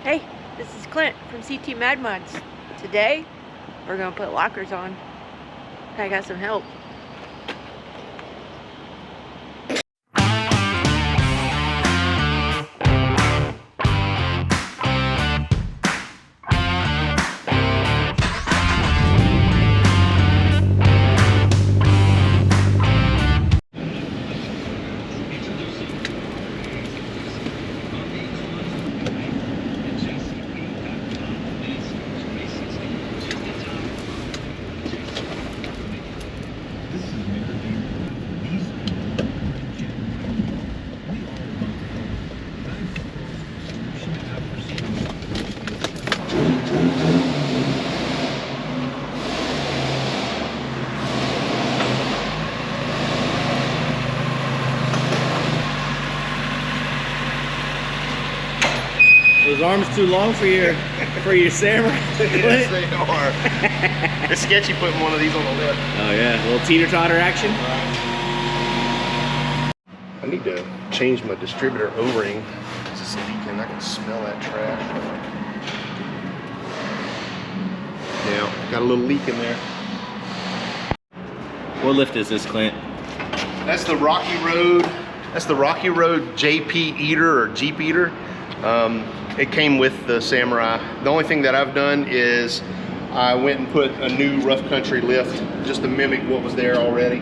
Hey, this is Clint from CTMADMODZ. Today, we're gonna put lockers on. I got some help. Those arms too long for your samurai. Yes, they are. It's sketchy putting one of these on the lip. Oh yeah, a little teeter-totter action. I need to change my distributor O-ring. It's just leaking. I can smell that trash. Yeah, got a little leak in there. What lift is this, Clint? That's the Rocky Road. That's the Rocky Road JP Eater or Jeep Eater. It came with the Samurai. The only thing that I've done is I went and put a new rough country lift just to mimic what was there already.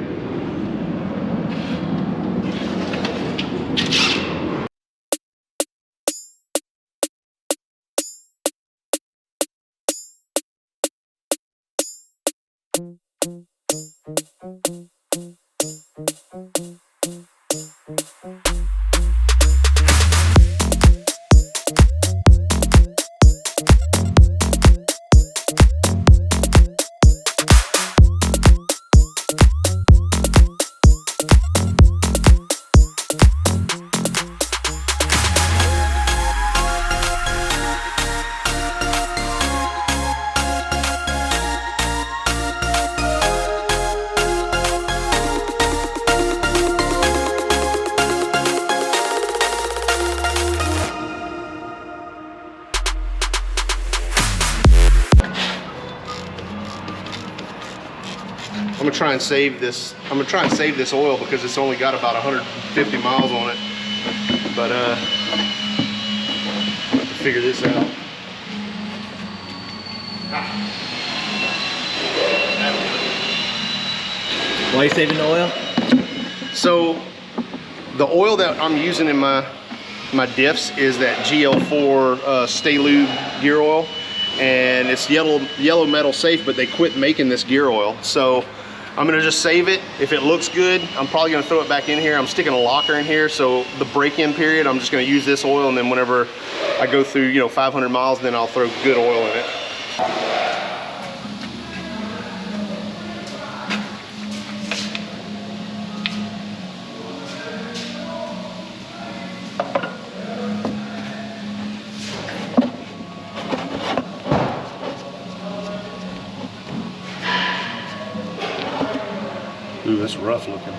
I'm gonna try and save this. I'm gonna try and save this oil because it's only got about 150 miles on it. But I have to figure this out. Why are you saving the oil? So the oil that I'm using in my diffs is that GL4 Stay Lube gear oil, and it's yellow metal safe, but they quit making this gear oil. So I'm gonna just save it. If it looks good, I'm probably gonna throw it back in here. I'm sticking a locker in here, so the break-in period, I'm just gonna use this oil, and then whenever I go through, 500 miles, then I'll throw good oil in it. Ooh, that's rough looking.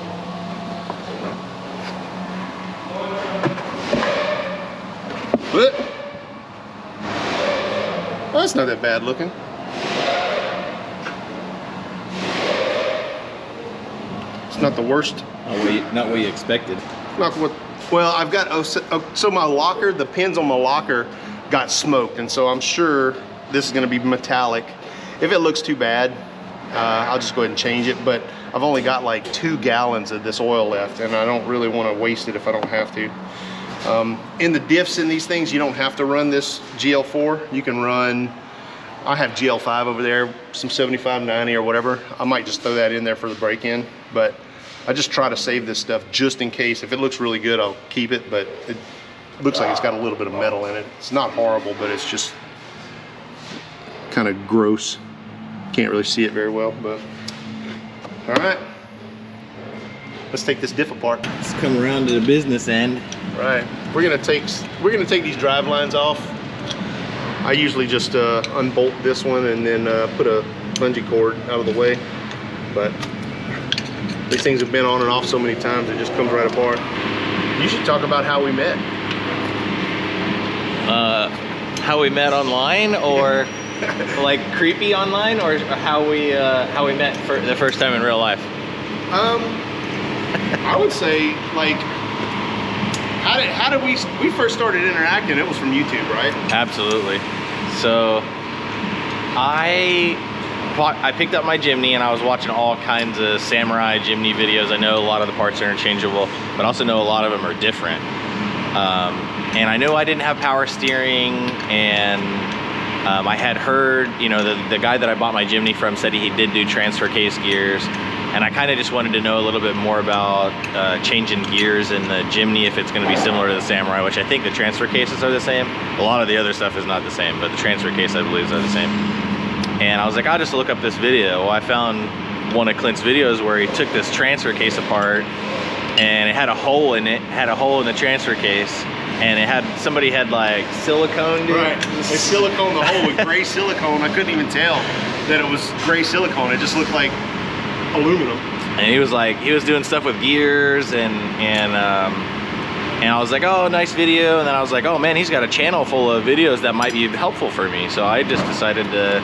What? Well, that's not that bad looking. It's not the worst. Not what you expected. Not what. Well, I've got so my locker, the pins on my locker got smoked, and so I'm sure this is going to be metallic. If it looks too bad, I'll just go ahead and change it. But I've only got like 2 gallons of this oil left, and I don't really want to waste it if I don't have to. In the diffs in these things, you don't have to run this GL4. You can run, I have GL5 over there, some 75/90 or whatever. I might just throw that in there for the break-in, but I just try to save this stuff just in case. If it looks really good, I'll keep it, but it looks like it's got a little bit of metal in it. It's not horrible, but it's just kind of gross. Can't really see it very well, but all right. Let's take this diff apart. Let's come around to the business end. Right. We're gonna take these drive lines off. I usually just unbolt this one and then put a bungee cord out of the way. But these things have been on and off so many times it just comes right apart. You should talk about how we met. how we met online, or like creepy online, or how we met for the first time in real life? I would say, like, how did we first started interacting? It was from YouTube, right? Absolutely. So I picked up my Jimny and I was watching all kinds of Samurai Jimny videos. I know a lot of the parts are interchangeable, but also know a lot of them are different. And I know I didn't have power steering, and I had heard, you know, the guy that I bought my Jimny from said he did do transfer case gears, and I kind of just wanted to know a little bit more about changing gears in the Jimny, if it's going to be similar to the Samurai, which I think the transfer cases are the same. A lot of the other stuff is not the same, but the transfer case I believe is the same. And I was like, I'll just look up this video. Well, I found one of Clint's videos where he took this transfer case apart, and it had a hole in it, had a hole in the transfer case, and it had, somebody had like siliconed it. Right, they siliconed the hole with gray silicone. I couldn't even tell that it was gray silicone. It just looked like aluminum. And he was like, he was doing stuff with gears, and I was like, oh, nice video. And then I was like, oh man, he's got a channel full of videos that might be helpful for me. So I just decided to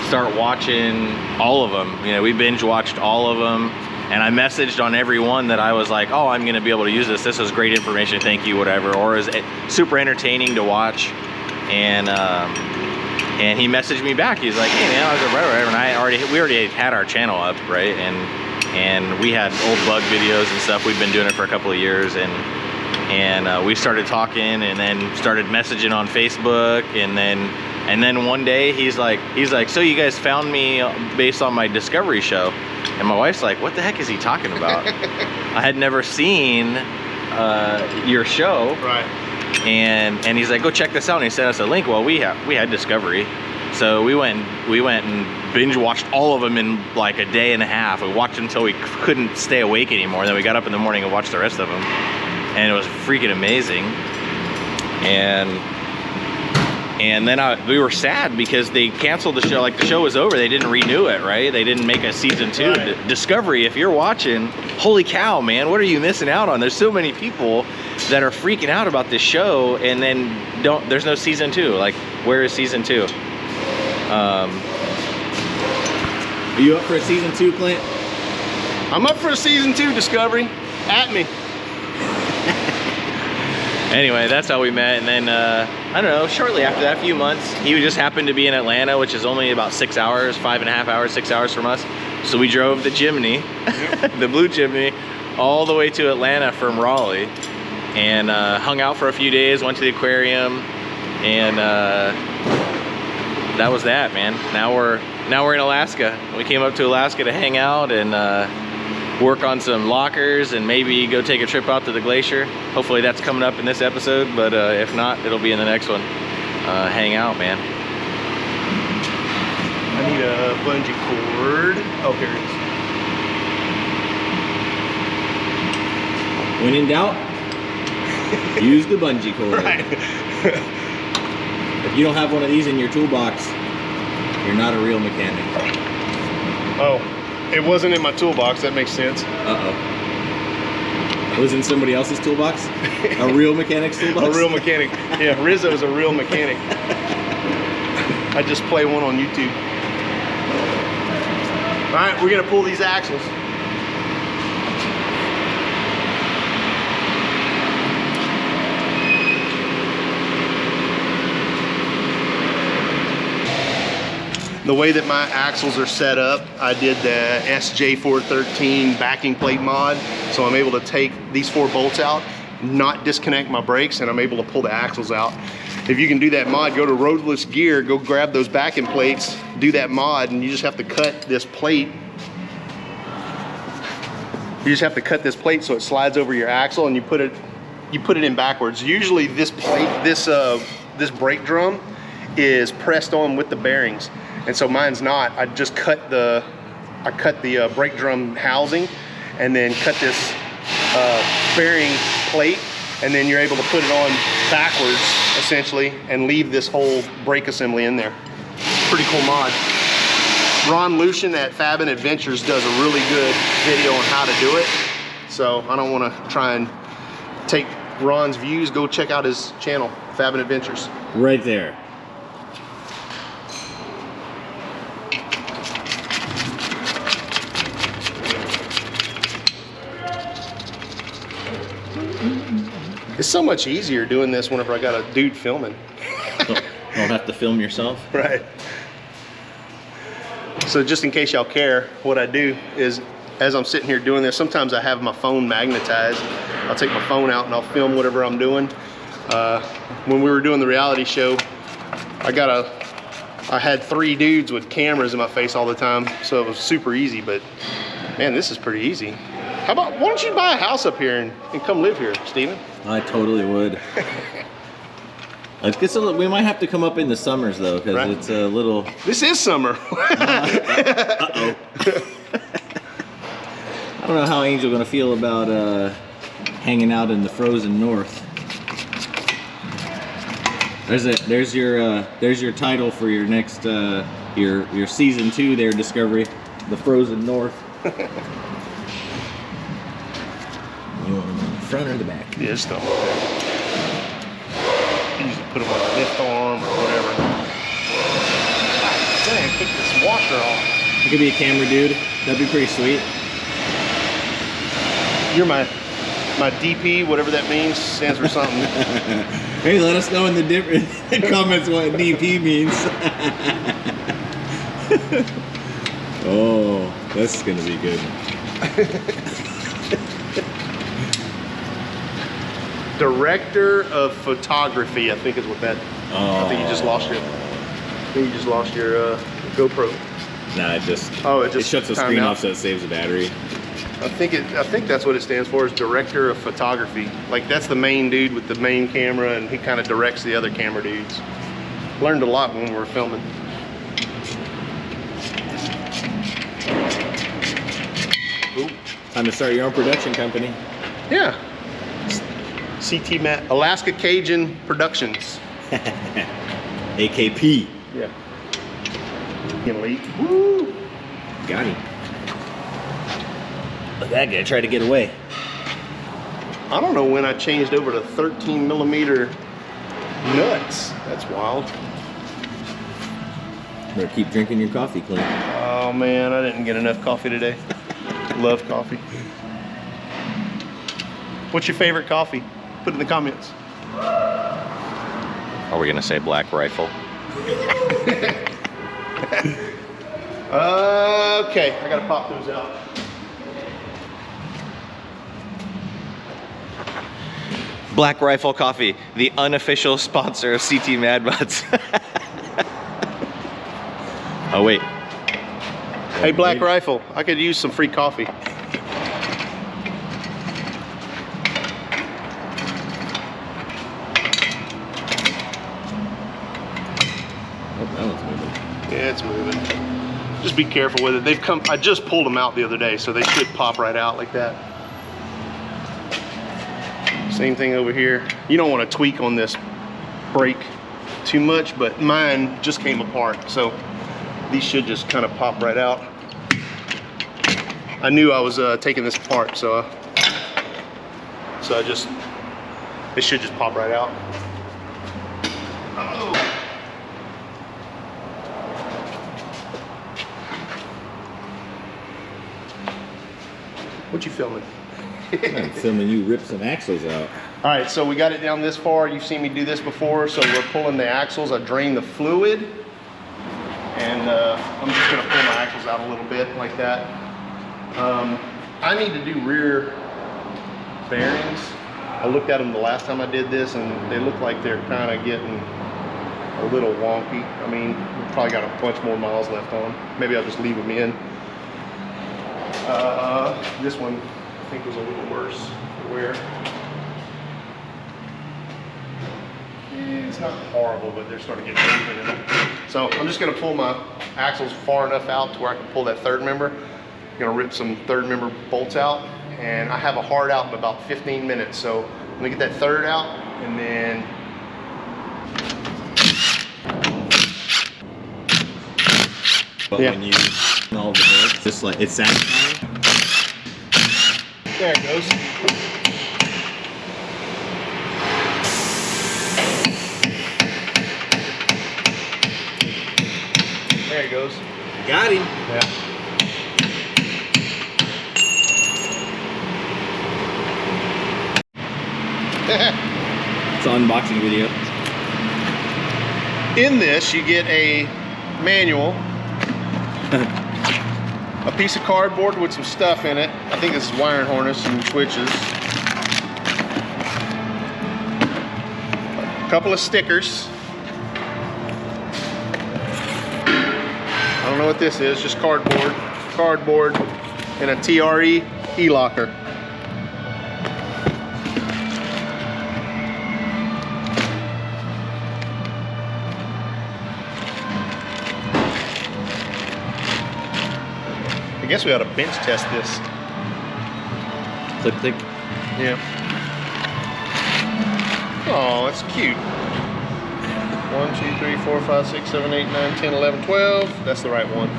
start watching all of them. You know, we binge watched all of them, and I messaged on every one that I was like, oh, I'm gonna be able to use this. This was great information, thank you, whatever. Or is it super entertaining to watch? And he messaged me back. He's like, hey man, I was like, whatever. And we already had our channel up, right? And we had old bug videos and stuff. We've been doing it for a couple of years, and we started talking, and then started messaging on Facebook, and then one day he's like, so you guys found me based on my Discovery show? And my wife's like, what the heck is he talking about? I had never seen your show. Right. And he's like, go check this out. And he sent us a link. Well, we had Discovery, so we went and binge watched all of them in like a day and a half. We watched them until we couldn't stay awake anymore. And then we got up in the morning and watched the rest of them, and it was freaking amazing. And then we were sad because they canceled the show. Like, the show was over. They didn't renew it, right? They didn't make a season 2. Right. Discovery, if you're watching, holy cow, man, what are you missing out on? There's so many people that are freaking out about this show, and then there's no season 2. Like, where is season 2? Are you up for a season 2, Clint? I'm up for a season 2, Discovery. At me. Anyway, that's how we met. And then, I don't know, shortly after that, a few months, he just happened to be in Atlanta, which is only about 6 hours, 5.5 hours, 6 hours from us. So we drove the Jimny, the blue Jimny, all the way to Atlanta from Raleigh, and hung out for a few days, went to the aquarium, and that was that, man. Now we're in Alaska. We came up to Alaska to hang out and work on some lockers, and maybe go take a trip out to the glacier. Hopefully that's coming up in this episode, but if not, it'll be in the next one. Hang out, man. I need a bungee cord. Oh, here it is. When in doubt, use the bungee cord. Right. If you don't have one of these in your toolbox, you're not a real mechanic. Oh, it wasn't in my toolbox. That makes sense. Uh-oh. It was in somebody else's toolbox? A real mechanic's toolbox? A real mechanic. Yeah, Rizzo's a real mechanic. I just play one on YouTube. All right, we're gonna pull these axles. The way that my axles are set up, I did the SJ413 backing plate mod, so I'm able to take these 4 bolts out, not disconnect my brakes, and I'm able to pull the axles out. If you can do that mod, go to Roadless Gear, go grab those backing plates, do that mod, and you just have to cut this plate. You just have to cut this plate so it slides over your axle, and you put it in backwards. Usually this plate, this brake drum is pressed on with the bearings. And so mine's not. I just cut the brake drum housing, and then cut this bearing plate, and then you're able to put it on backwards essentially, and leave this whole brake assembly in there. Pretty cool mod. Ron Lucian at Fabin Adventures does a really good video on how to do it. So I don't want to try and take Ron's views. Go check out his channel, Fabin Adventures. Right there. It's so much easier doing this whenever I got a dude filming. Don't have to film yourself. Right. So just in case y'all care, what I do is, as I'm sitting here doing this, sometimes I have my phone magnetized. I'll take my phone out and I'll film whatever I'm doing. When we were doing the reality show, I had 3 dudes with cameras in my face all the time, so it was super easy, but man, this is pretty easy. How about, why don't you buy a house up here and come live here, Steven? I totally would. We might have to come up in the summers though, because Right. it's a little. This is summer. Uh-oh. I don't know how Angel gonna feel about hanging out in the frozen north. There's your title for your next your season 2 there, Discovery, the frozen north. You want them in the front or the back? Yeah, just throw them up there. Usually put them on a lift arm or whatever. God dang, take this washer off. You could be a camera dude. That'd be pretty sweet. You're my DP, whatever that means, stands for something. Hey, let us know in the different comments what DP means. Oh, this is gonna be good. Director of photography, I think is what that. Oh. I think you just lost your GoPro. Nah, it just shuts the timed screen out. off so it saves the battery. I think that's what it stands for, is director of photography. Like, that's the main dude with the main camera, and he kind of directs the other camera dudes. Learned a lot when we were filming. Ooh. Time to start your own production company. Yeah. CTMAD, Alaska Cajun Productions. AKP. Yeah. Elite. Woo! Got him. Look, that guy tried to get away. I don't know when I changed over to 13 millimeter nuts. That's wild. Better keep drinking your coffee, Clint. Oh man, I didn't get enough coffee today. Love coffee. What's your favorite coffee? Put it in the comments. Are we gonna say Black Rifle? Okay, I gotta pop those out. Black Rifle Coffee, the unofficial sponsor of CTMADMODZ. Oh wait, Hey, Black Rifle, I could use some free coffee. Oh, that one's moving. Yeah, it's moving. Just be careful with it. I just pulled them out the other day, so they should pop right out like that. Same thing over here. You don't want to tweak on this brake too much, but mine just came apart, so these should just kind of pop right out. I knew I was taking this apart, so it should just pop right out. Oh. What you filming? I'm filming you rip some axles out. All right, so we got it down this far. You've seen me do this before. So we're pulling the axles. I drain the fluid, and I'm just gonna pull my axles out a little bit like that. I need to do rear bearings. I looked at them the last time I did this, and they look like they're kind of getting a little wonky. I mean, we've probably got a bunch more miles left on them. Maybe I'll just leave them in. This one I think was a little worse to wear. It's not horrible, but they're starting to get movement in it. So I'm just gonna pull my axles far enough out to where I can pull that third member. I'm gonna rip some third member bolts out, and I have a hard out in about 15 minutes. So I'm gonna get that third out, and then But Yeah. when you all the bolts, just like it's satisfying. there it goes. There it goes. Got him. Yeah. unboxing video. In this, you get a manual, a piece of cardboard with some stuff in it. I think this is wiring harness and switches. A couple of stickers. I don't know what this is, just cardboard, and a TRE e-locker. I guess we ought to bench test this. Clip thick. Yeah. Oh, that's cute. 1, 2, 3, 4, 5, 6, 7, 8, 9, 10, 11, 12. That's the right one.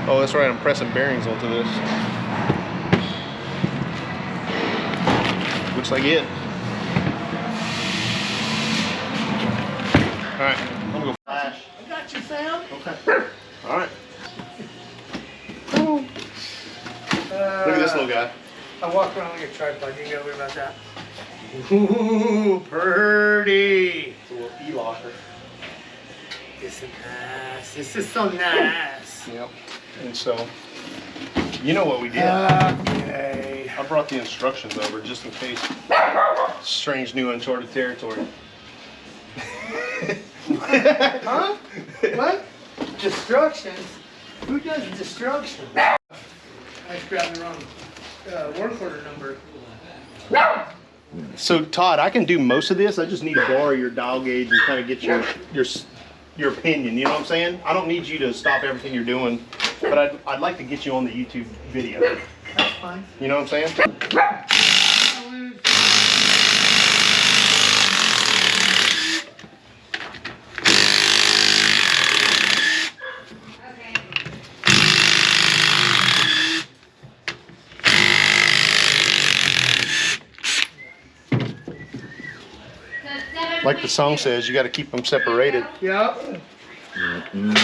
Oh, that's right. I'm pressing bearings onto this. Looks like it. All right. I'm gonna go flash. I got you, fam. Okay. All right. Look at this little guy. I walk around like a tripod. You ain't gotta worry about that. Ooh, pretty. It's a little e-locker. This is nice. This is so nice. Yep. And so, you know what we did? Okay. I brought the instructions over just in case. Strange new uncharted territory. Huh? What? Destructions? Who does destruction? I just grabbed the wrong work order number. So Todd, I can do most of this. I just need to borrow your dial gauge and kind of get your opinion. You know what I'm saying? I don't need you to stop everything you're doing, but I'd like to get you on the YouTube video. That's fine. You know what I'm saying? Like the song says, you got to keep them separated. Yep. And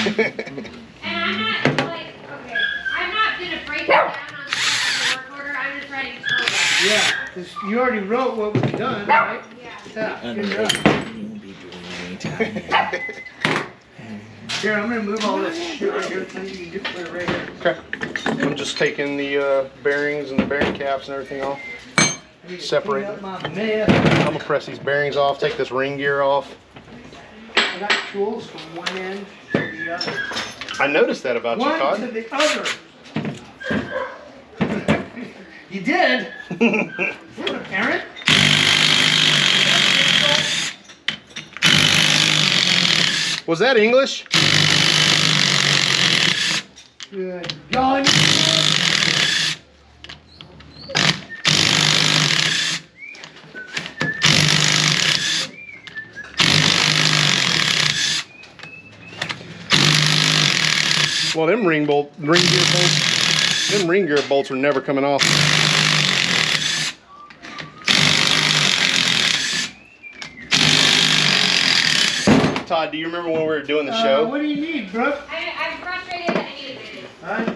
I'm not like, okay, I'm not gonna break it down on the work order. I'm just writing code. Yeah. 'Cause you already wrote what was done, right? Yeah. Yeah. Good enough. Here, I'm gonna move all this shit right here. So you can just put it right here. Okay. I'm just taking the bearings and the bearing caps and everything off. I need to Separate clean it. up my mess. I'm gonna press these bearings off, take this ring gear off. I got tools from one end to the other. I noticed that about you, One Todd. to the other. You did? You're a parent? Was that English? Good God. Well, them ring gear bolts are never coming off. Todd, do you remember when we were doing the show? What do you need, Brooke? I'm frustrated that I need a video. Huh?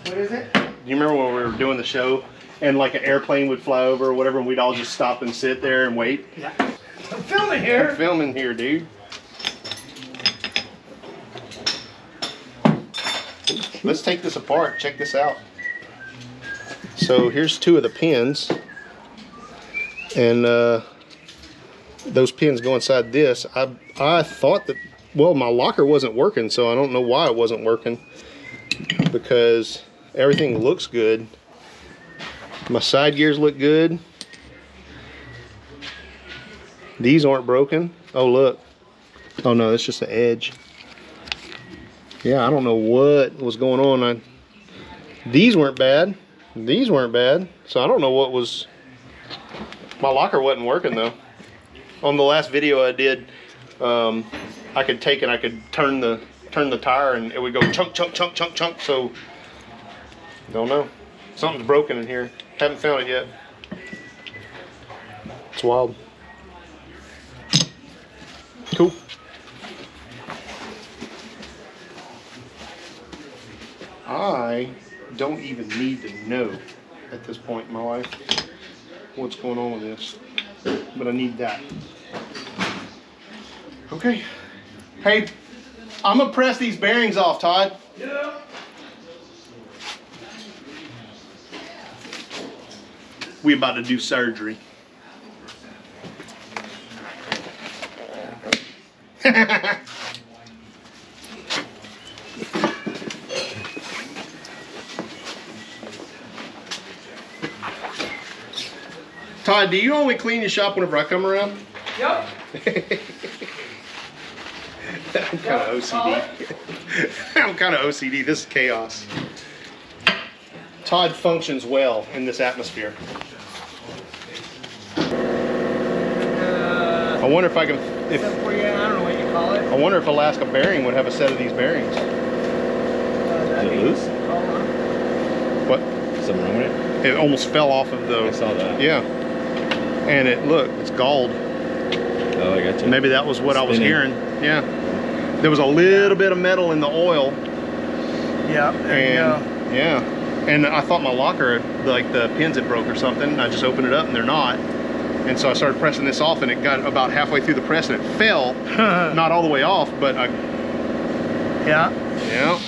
What is it? Do you remember when we were doing the show and like an airplane would fly over or whatever and we'd all just stop and sit there and wait? Yeah. I'm filming here. I'm filming here, dude. Let's take this apart. Check this out. So here's two of the pins. And those pins go inside this. I thought that, well, my locker wasn't working, so I don't know why it wasn't working. Because everything looks good. My side gears look good. These aren't broken. Oh, look. Oh, no, that's just the edge. Yeah, I don't know what was going on. These weren't bad. These weren't bad. So I don't know what was. My locker wasn't working though. On the last video I did, I could take it. I could turn the tire and it would go chunk, chunk, chunk, chunk, chunk. So don't know. Something's broken in here. Haven't found it yet. It's wild. Cool. I don't even need to know at this point in my life. what's going on with this, but I need that. Okay. Hey, I'm gonna press these bearings off, Todd. Yeah. We about to do surgery. Todd, do you only clean your shop whenever I come around? Yep. I'm kind of OCD. I'm kind of OCD. This is chaos. Todd functions well in this atmosphere. I wonder if I can. I don't know what you call it. I wonder if Alaska Bearing would have a set of these bearings. Is it loose? What? Something wrong with it? It almost fell off of the. I saw that. Yeah. And it's galled. Oh, I got you. Maybe that was what I was Spinning. hearing. Yeah. There was a little bit of metal in the oil. Yeah, there you go. Yeah. And I thought my locker, like the pins had broke or something. I just opened it up and they're not. And so I started pressing this off and it got about halfway through the press and it fell. Not all the way off, but I. Yeah. Yeah.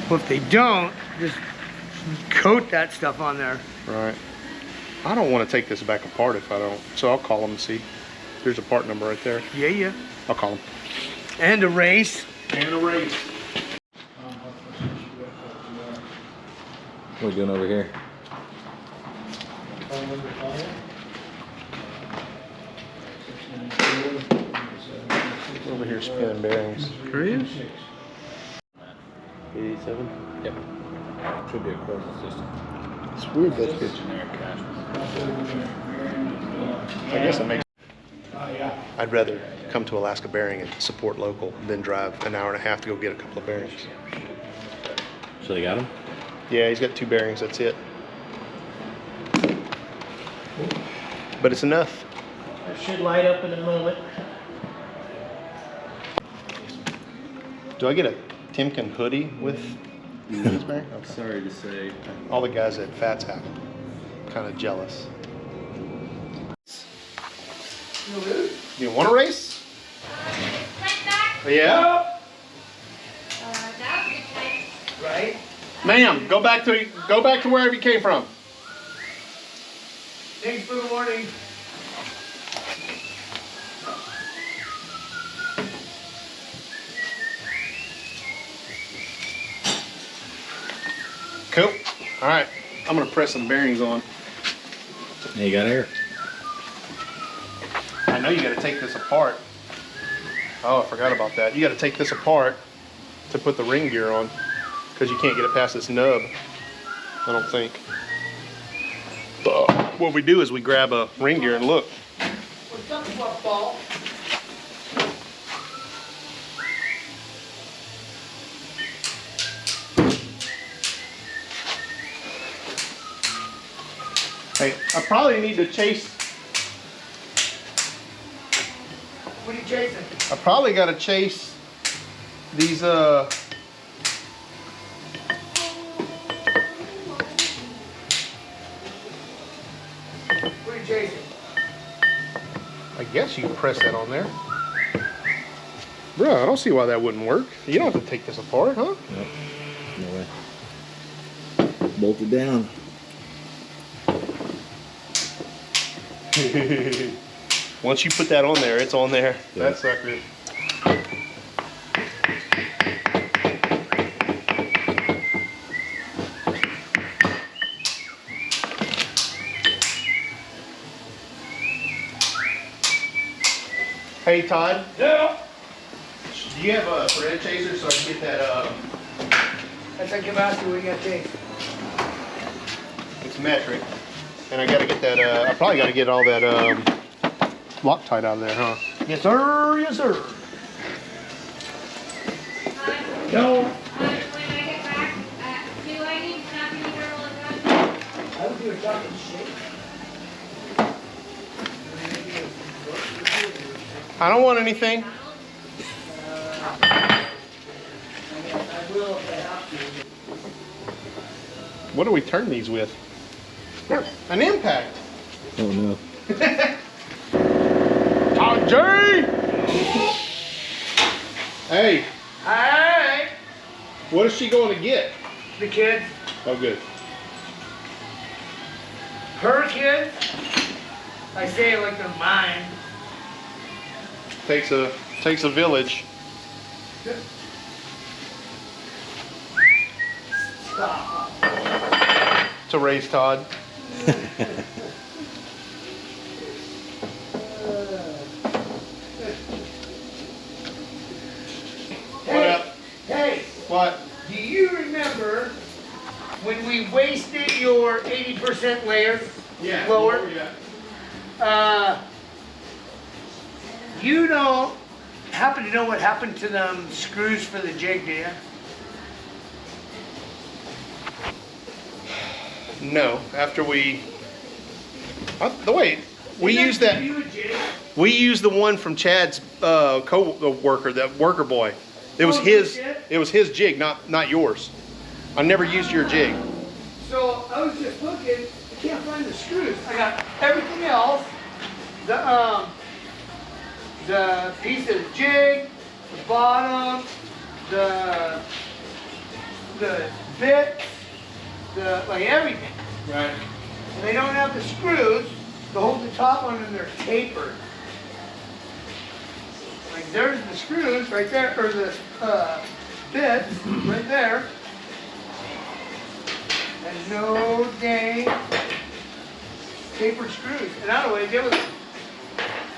Well, if they don't, just coat that stuff on there. Right. I don't want to take this back apart if I don't. So I'll call them and see. There's a part number right there. Yeah, yeah. I'll call them. And a race. And a race. What are we doing over here? Over here spinning bearings. Are you? 87? Yep. Should be a closed system. It's weird that it's Generic cash. I guess it makes. I'd rather come to Alaska Bearing and support local than drive an hour and a half to go get a couple of bearings. So they got them? Yeah, he's got 2 bearings, that's it. But it's enough. That should light up in a moment. Do I get a Timken hoodie with these bearings? I'm sorry to say. All the guys at Fats have them. Kind of jealous. You want to race? Yeah? That was a good time. Right? Ma'am, go back to wherever you came from. Thanks for the warning. Cool. All right. I'm going to press some bearings on. Yeah, you got air. I know you got to take this apart. Oh, I forgot about that. You got to take this apart to put the ring gear on because you can't get it past this nub, I don't think. What we do is we grab a ring gear and look. What's up, football? Hey, I probably need to chase. What are you chasing? I probably got to chase these What are you chasing? I guess you can press that on there. Bruh, I don't see why that wouldn't work. You don't have to take this apart, huh? Nope. No way. Bolt it down. Once you put that on there, it's on there. Yeah. That sucker. Hey Todd. Yeah. Do you have a thread chaser so I can get that? That's like I'm asking what you got to chase. It's metric, and I gotta get that. I probably gotta get all that Loctite out of there, huh? Yes, sir. Yes, sir. When No. I get back, do I need to have you here all the time? I would do a chocolate shake. I don't want anything. I will if I have to. What do we turn these with? An impact. Oh no. Todd J! Hey, Alright. what is she going to get? The kids. Oh, good. Her kids. I say it like they're mine. Takes a village. Stop. To raise Todd. What up? Hey, What? do you remember when we wasted your 80% layer? Yeah. Lower? Yeah. You don't happen to know what happened to them screws for the jig, do you? No. After we. Wait. We used that. We used the one from Chad's co-worker, that worker boy. It was Oh, his. shit. It was his jig, not yours. I never used your jig. So I was just looking, I can't find the screws. I got everything else. The piece of the jig, the bottom, the bit, like everything. Right. And they don't have the screws to hold the top on and they're tapered. Like there's the screws right there, or the bits right there. And no dang tapered screws. And I don't know what to do with them.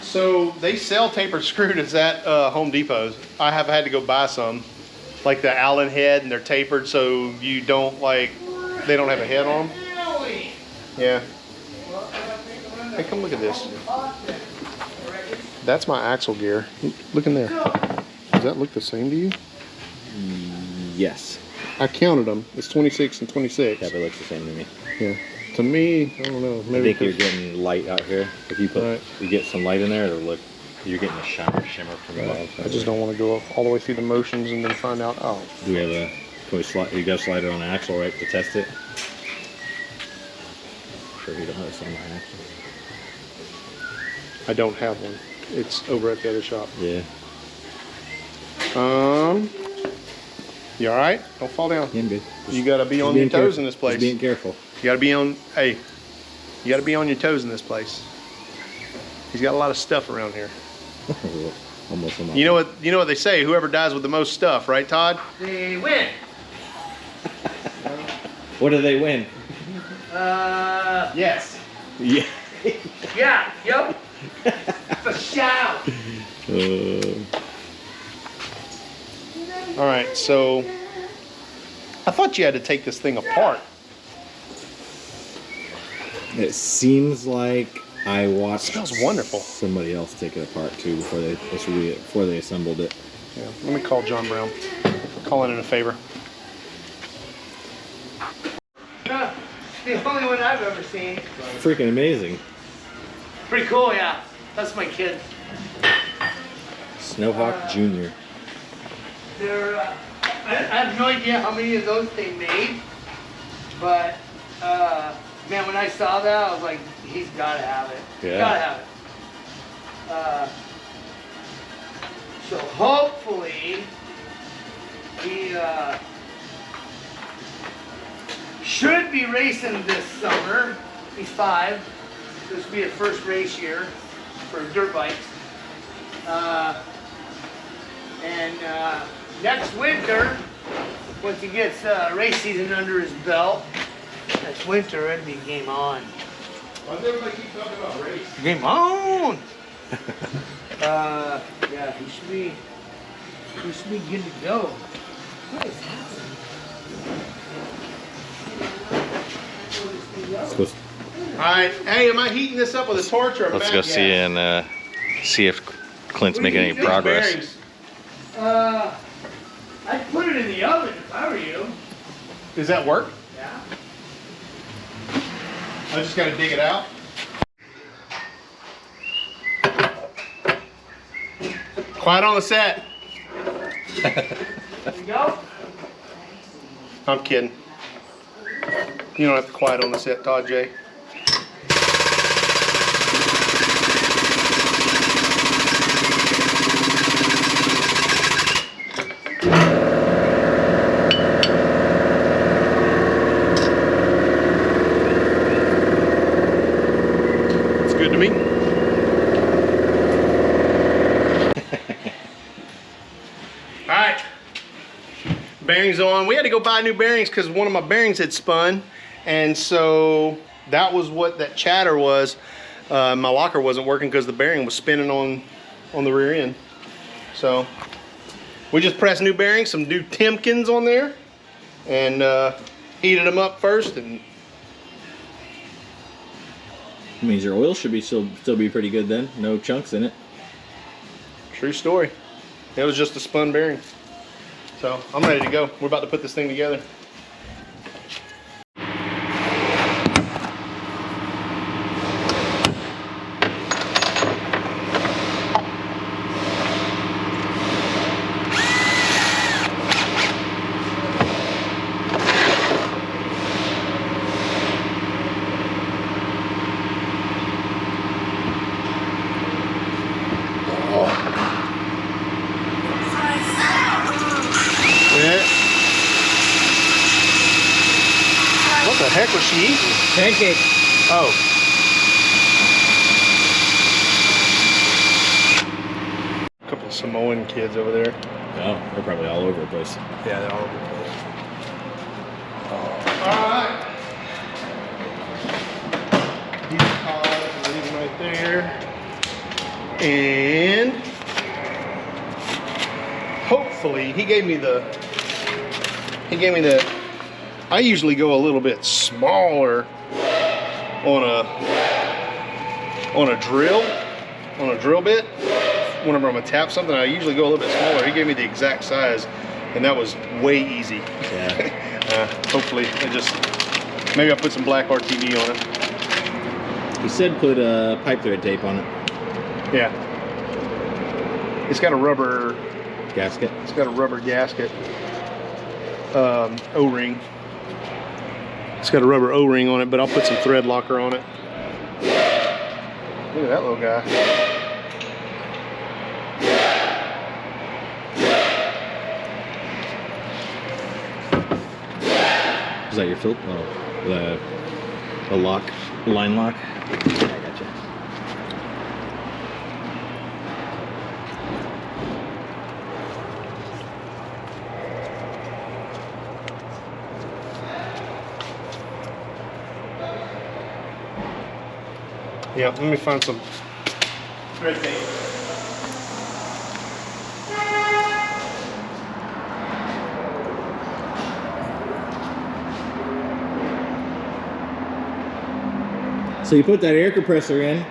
So they sell tapered screws at Home Depot's. I have had to go buy some, like the Allen head, and they're tapered so you don't they don't have a head on them. Really? Yeah. Hey, come look at this. That's my axle gear. Look in there. Does that look the same to you? Yes. I counted them. It's 26 and 26. Yeah, but it looks the same to me. Yeah. To me, I don't know. I Maybe think you're getting light out here. If you put, Right. you get some light in there, it'll look. You're getting a shimmer from above. I just don't want to go all the way through the motions and then find out. Oh, Do we have a? Can we slide? You got to slide it on the axle, right, to test it. Sure, you don't have this on the axle. I don't have one. It's over at the other shop. Yeah. You all right? Don't fall down. Yeah, I'm good. You got to be on your toes in this place. Just being careful. You got to be on. Hey, you got to be on your toes in this place. He's got a lot of stuff around here. Almost. On my You know what they say? Whoever dies with the most stuff, right, Todd? They win. What do they win? Yes. Yeah. Yeah, yep. For shout. All right, so I thought you had to take this thing apart. It seems like I watched. It smells wonderful. Somebody else take it apart too before they assembled it. Yeah, let me call John Brown. Calling in a favor. The only one I've ever seen. Freaking amazing. Pretty cool, yeah. That's my kid. Snowhawk Jr. They're, I have no idea how many of those they made, but man, when I saw that, I was like, he's got to have it. Yeah. Got to have it. So hopefully he should be racing this summer. He's 5. This will be his first race year for dirt bikes. And next winter, once he gets race season under his belt, next winter it'll be game on. Why does everybody keep talking about race? Game on! Yeah, he should be good to go. What is happening? All right. Hey, am I heating this up with a torch or a Let's back go gas? see and see if Clint's making any These progress. bearings. I'd put it in the oven if I were you. Does that work? Yeah. I just got to dig it out. Quiet on the set. There you go. I'm kidding. You don't have to quiet on the set, Todd J. bearings on. We had to go buy new bearings because one of my bearings had spun. And so that was what that chatter was. My locker wasn't working because the bearing was spinning on the rear end. So we just pressed new bearings, some new Timkins on there, and heated them up first. And It means your oil should be still be pretty good then. No chunks in it. true story. It was just a spun bearing. So I'm ready to go. We're about to put this thing together. What the heck was she eating? Pancake. Oh. A couple of Samoan kids over there. Oh, they're probably all over the place. Yeah, they're all over the place. Alright. These cars are leaving right there. And hopefully he gave me the I usually go a little bit smaller on a drill bit. Whenever I'm gonna tap something, I usually go a little bit smaller. He gave me the exact size, and that was way easy. Yeah. Hopefully, maybe I'll put some black RTV on it. He said put pipe thread tape on it. Yeah. It's got a rubber Gasket. It's got a rubber gasket. O-ring. It's got a rubber O-ring on it, but I'll put some thread locker on it. Look at that little guy. Is that your filter? Oh, the lock, line lock. Yeah, I gotcha. Yeah, let me find some thread tape. So you put that air compressor in.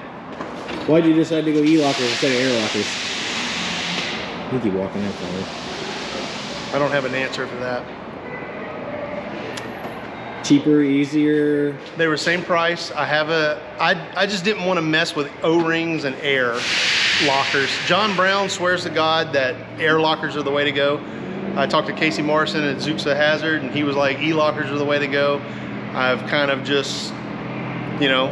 Why'd you decide to go E-lockers instead of air lockers? You keep walking in for me. I don't have an answer for that. Cheaper, easier. They were same price. I just didn't want to mess with O-rings and air lockers. John Brown swears to God that air lockers are the way to go. I talked to Casey Morrison at ZUKME Hazard, and he was like, E-lockers are the way to go. I've kind of just, you know,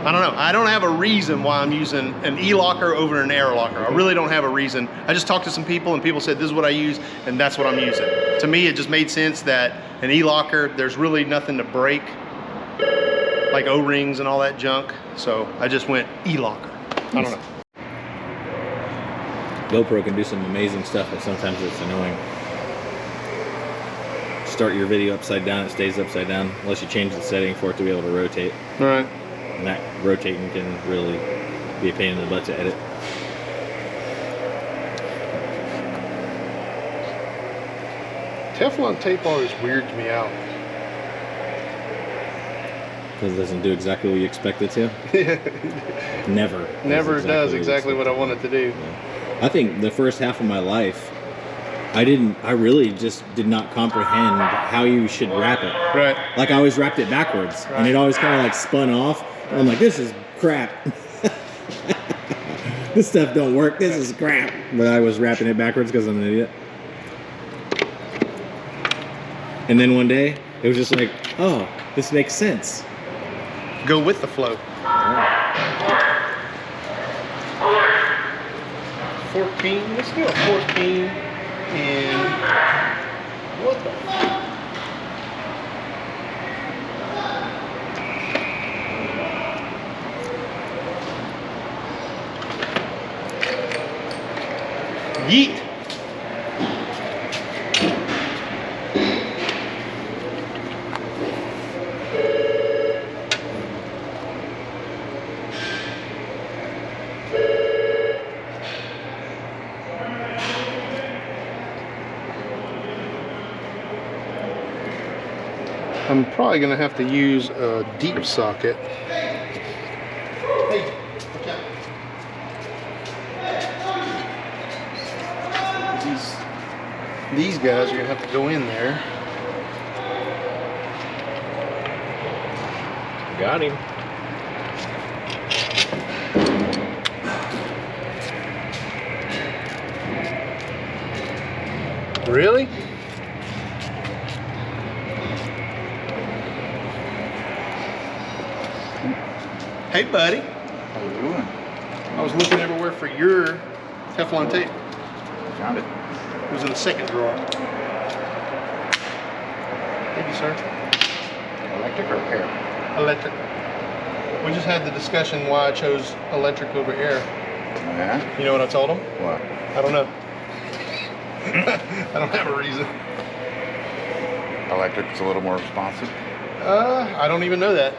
I don't know. I don't have a reason why I'm using an E-locker over an air locker. I really don't have a reason. I just talked to some people, and people said this is what I use, and that's what I'm using. To me, it just made sense that an E-locker, there's really nothing to break, like O-rings and all that junk. So I just went E-locker. I don't know. GoPro can do some amazing stuff, but sometimes it's annoying. Start your video upside down, it stays upside down, unless you change the setting for it to be able to rotate. All right. And that rotating can really be a pain in the butt to edit. Teflon tape always weirds me out. Because it doesn't do exactly what you expect it to. Never. Never does exactly what I want it to do. Yeah. I think the first half of my life, I really just did not comprehend how you should wrap it. Right. Like I always wrapped it backwards, Right. and it always kind of like spun off. I'm like, this is crap. This stuff don't work. This is crap. But I was wrapping it backwards because I'm an idiot. And then one day, it was just like, oh, this makes sense. Go with the flow. 14. Let's do a 14 and what the fuck? Yeet. I'm probably gonna have to use a deep socket. Hey, watch out. These guys are gonna have to go in there. Got him. Really? Hey, buddy. How you doing? I was looking everywhere for your Teflon tape. Found it. It was in the second drawer. Thank you, sir. Electric or air? Electric. We just had the discussion why I chose electric over air. Yeah? You know what I told him? What? I don't know. I don't have a reason. Electric's a little more responsive? I don't even know that.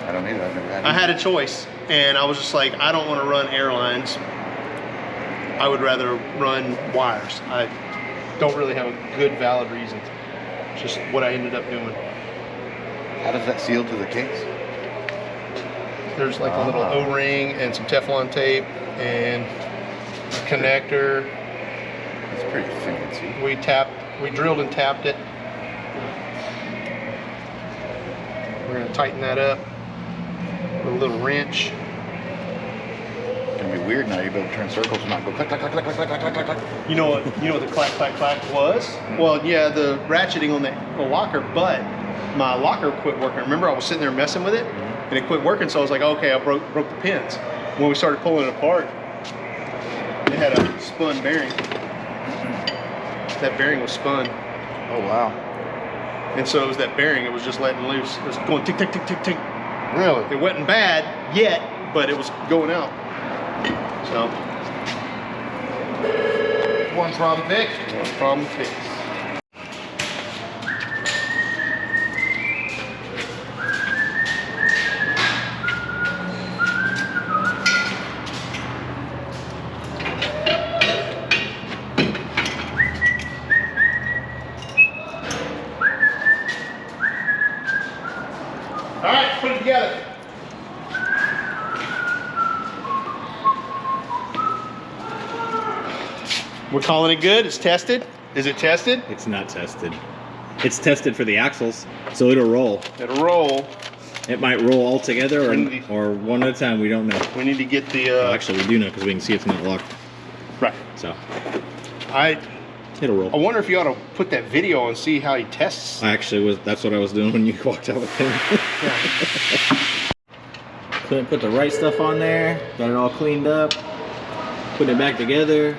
I don't either. I've never had I it. had a choice, and I was just like, I don't want to run airlines. I would rather run wires. I don't really have a good, valid reason. It's just what I ended up doing. How does that seal to the case? There's like a little O-ring and some Teflon tape and a connector. It's pretty fancy. We drilled and tapped it. We're gonna tighten that up with a little wrench. It's gonna be weird now. You'll be able to turn circles and not go clack, clack, clack, clack, clack, clack, clack, clack. You know what the clack, clack, clack was? Well, yeah, the ratcheting on the locker, but my locker quit working. Remember, I was sitting there messing with it, and it quit working, so I was like, okay, I broke the pins. When we started pulling it apart, it had a spun bearing. That bearing was spun. Oh, wow. And so it was that bearing, it was just letting loose. It was going tick, tick, tick, tick, tick. Really? It wasn't bad yet, but it was going out. So, One problem fixed. no problem fixed. All right, put it together. We're calling it good. It's tested. Is it tested? It's not tested. It's tested for the axles, so it'll roll. It'll roll. It might roll all together Indeed. or one at a time. We don't know. We need to get the. Well, actually, we do know because we can see it's not locked. Right. So I it'll roll. wonder if you ought to put that video and see how he tests. I actually was. That's what I was doing when you walked out with him. Couldn't put the right stuff on there. Got it all cleaned up. Putting it back together.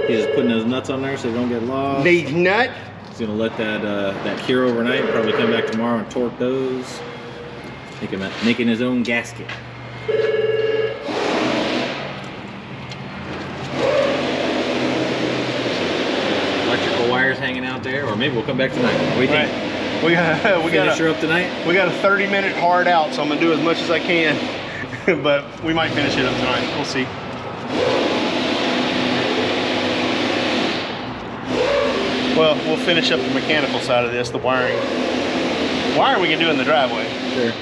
He's just putting those nuts on there so they don't get lost. These nut. He's gonna let that cure overnight. Probably come back tomorrow and torque those. Making his own gasket. Electrical wires hanging out there, or maybe we'll come back tonight. What do you think? Right. We got Finish her up tonight. We got a 30-minute hard out, so I'm gonna do as much as I can. But we might finish it up tonight. We'll see. Well, we'll finish up the mechanical side of this, the wiring. Wiring we can do in the driveway. Sure.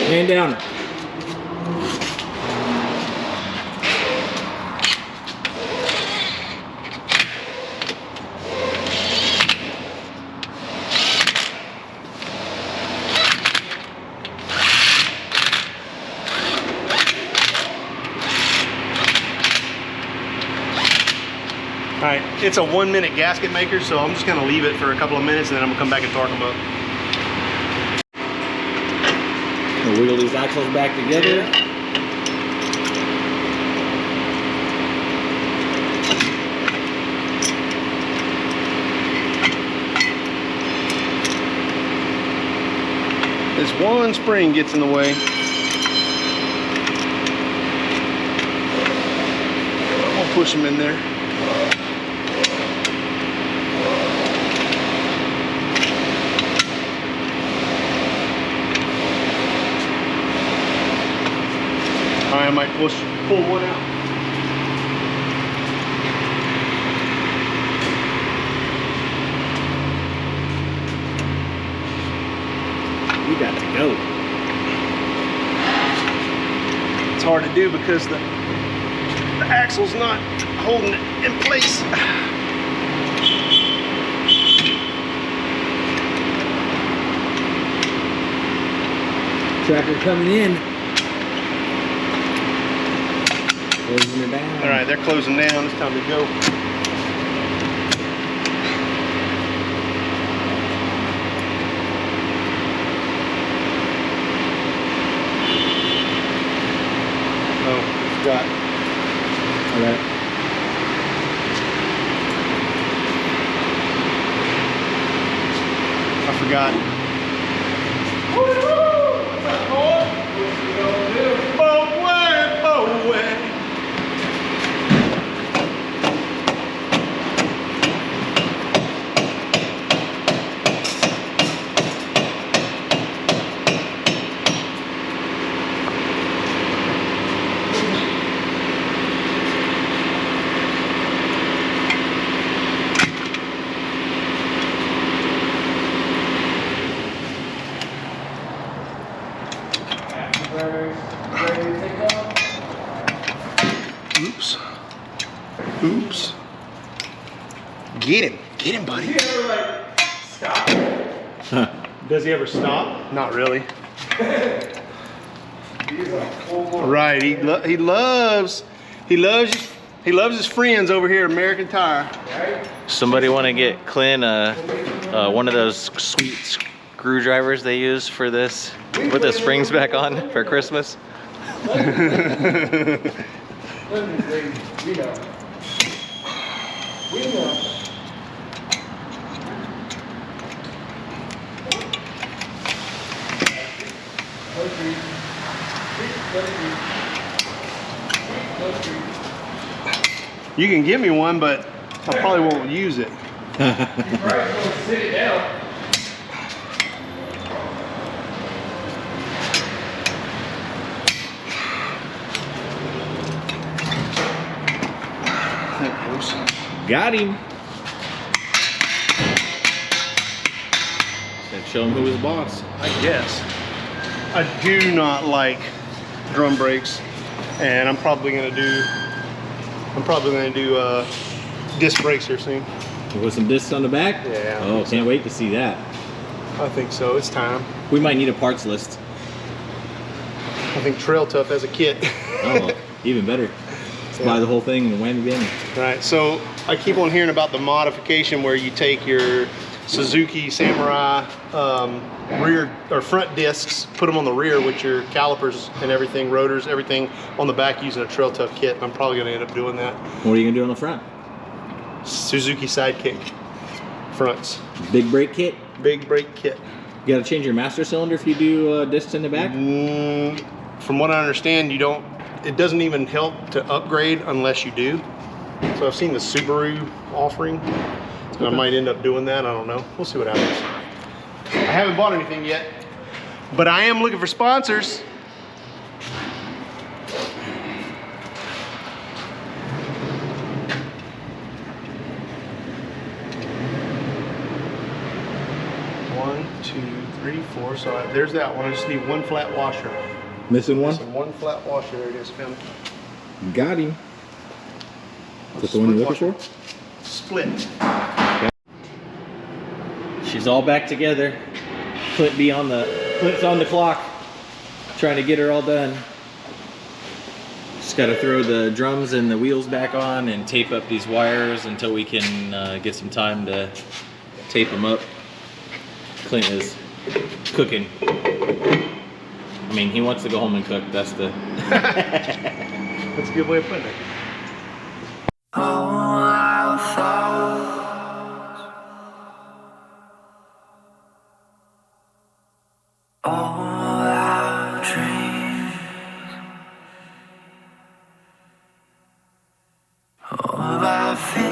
Man down. All right, it's a 1-minute gasket maker, so I'm just gonna leave it for a couple of minutes and then I'm gonna come back and torque them up. We'll wiggle these axles back together. This one spring gets in the way. I'll push them in there. I might pull one out. We got to go. It's hard to do because the axle's not holding it in place. Tractor coming in. Closing it down. All right, they're closing down. It's time to go. Oh, forgot. All right. I forgot. Oops. Oops. Get him, buddy. Does he ever like stop? Does he ever stop? Not really. He's like full. Right, he loves his friends over here at American Tire. Right? Somebody want to get Clint one of those sweet screwdrivers they use for this? Put the springs back on for Christmas. We know. We know. You can give me one, but I probably won't use it. You probably won't sit it down. Got him. Said show him who was boss. I guess. I do not like drum brakes, and I'm probably gonna do disc brakes here soon. With some discs on the back? Yeah. Oh, can't wait to see that. I think so. It's time. We might need a parts list. I think Trail Tough has a kit. Oh, even better. Let's buy the whole thing and wham it in. Right. So I keep on hearing about the modification where you take your Suzuki Samurai rear or front discs, put them on the rear with your calipers and everything, rotors, everything on the back using a Trail Tough kit. I'm probably going to end up doing that. What are you gonna do on the front? Suzuki Sidekick fronts. Big brake kit? Big brake kit. You gotta change your master cylinder if you do discs in the back? From what I understand, it doesn't even help to upgrade unless you do. So I've seen the Subaru offering. So I might end up doing that, I don't know. We'll see what happens. I haven't bought anything yet, but I am looking for sponsors. One, two, three, four. So there's that one. I just need one flat washer. Missing one? Missing one flat washer. There it is, found it. Got him. Is that the one you're looking for? Split. She's all back together. Clint's on the clock, trying to get her all done. Just got to throw the drums and the wheels back on and tape up these wires until we can get some time to tape them up. Clint is cooking. I mean, he wants to go home and cook. That's the. That's a good way of putting it. All our dreams, all our fears.